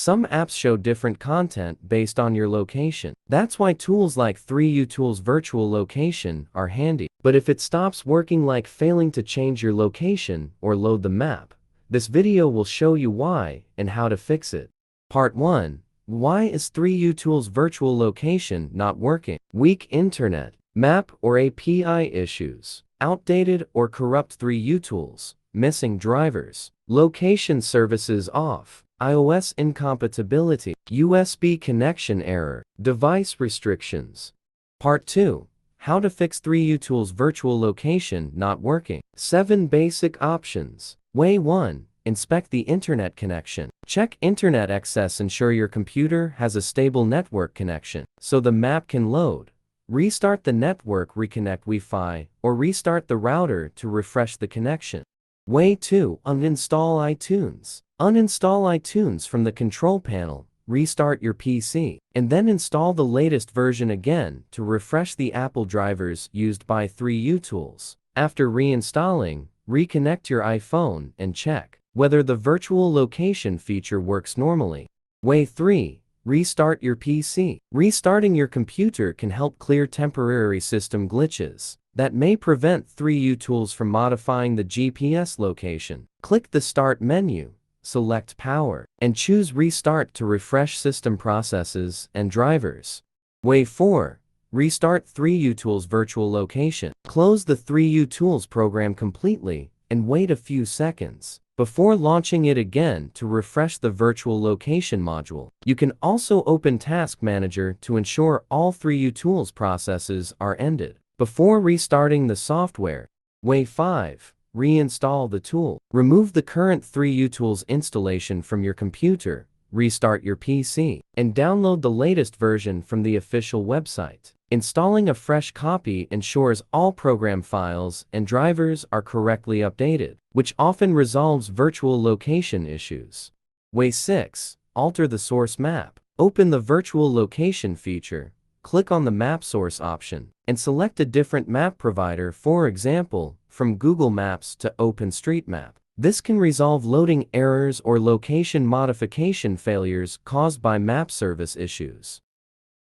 Some apps show different content based on your location. That's why tools like 3uTools Virtual Location are handy. But if it stops working, like failing to change your location or load the map, this video will show you why and how to fix it. Part 1. Why is 3uTools Virtual Location not working? Weak internet, map or API issues, outdated or corrupt 3uTools, missing drivers, location services off, iOS incompatibility, USB connection error, device restrictions. Part 2. How to fix 3uTools Virtual Location not working. 7 basic options. Way 1. Inspect the internet connection. Check internet access. Ensure your computer has a stable network connection so the map can load. Restart the network, reconnect Wi-Fi, or restart the router to refresh the connection. Way 2. Uninstall iTunes. Uninstall iTunes from the control panel, restart your PC, and then install the latest version again to refresh the Apple drivers used by 3uTools. After reinstalling, reconnect your iPhone and check whether the virtual location feature works normally. Way 3. Restart your PC. Restarting your computer can help clear temporary system glitches that may prevent 3uTools from modifying the GPS location. Click the Start menu, select Power, and choose Restart to refresh system processes and drivers. Way 4. Restart 3uTools Virtual Location. Close the 3uTools program completely and wait a few seconds before launching it again to refresh the virtual location module. You can also open Task Manager to ensure all 3uTools processes are ended before restarting the software. Way 5. Reinstall the tool. Remove the current 3uTools installation from your computer, restart your PC, and download the latest version from the official website. Installing a fresh copy ensures all program files and drivers are correctly updated, which often resolves virtual location issues. Way 6. Alter the source map. Open the virtual location feature, click on the map source option, and select a different map provider, for example, from Google Maps to OpenStreetMap. This can resolve loading errors or location modification failures caused by map service issues.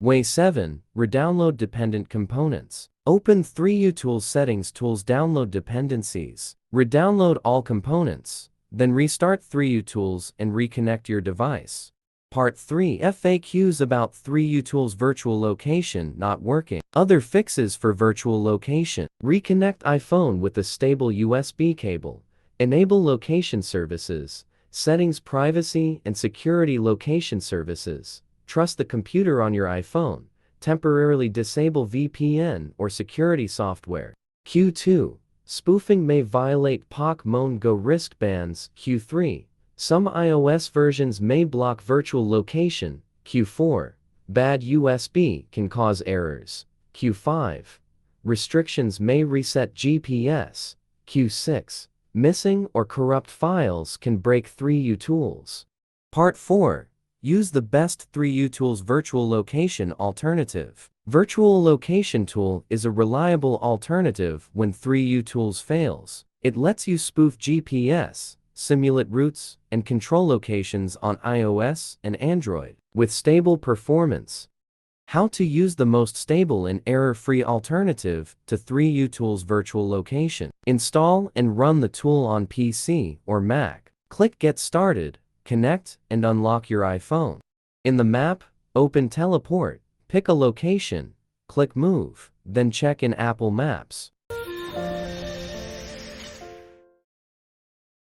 Way 7. Redownload dependent components. Open 3uTools Settings, Tools, Download Dependencies. Redownload all components, then restart 3uTools and reconnect your device. Part 3. FAQs about 3uTools Virtual Location not working. Other fixes for virtual location. Reconnect iPhone with a stable USB cable. Enable location services, settings, privacy and security. Location services. Trust the computer on your iPhone. Temporarily disable VPN or security software. Q2. Spoofing may violate Pokemon Go wristbands. Q3. Some iOS versions may block virtual location. Q4. Bad USB can cause errors. Q5. Restrictions may reset GPS. Q6. Missing or corrupt files can break 3uTools. Part 4. Use the best 3uTools Virtual Location alternative. Virtual Location Tool is a reliable alternative when 3uTools fails. It lets you spoof GPS, simulate routes, and control locations on iOS and Android with stable performance. How to use the most stable and error-free alternative to 3uTools Virtual Location. Install and run the tool on PC or Mac. Click Get Started, connect, and unlock your iPhone. In the map, open Teleport, pick a location, click Move, then check in Apple Maps.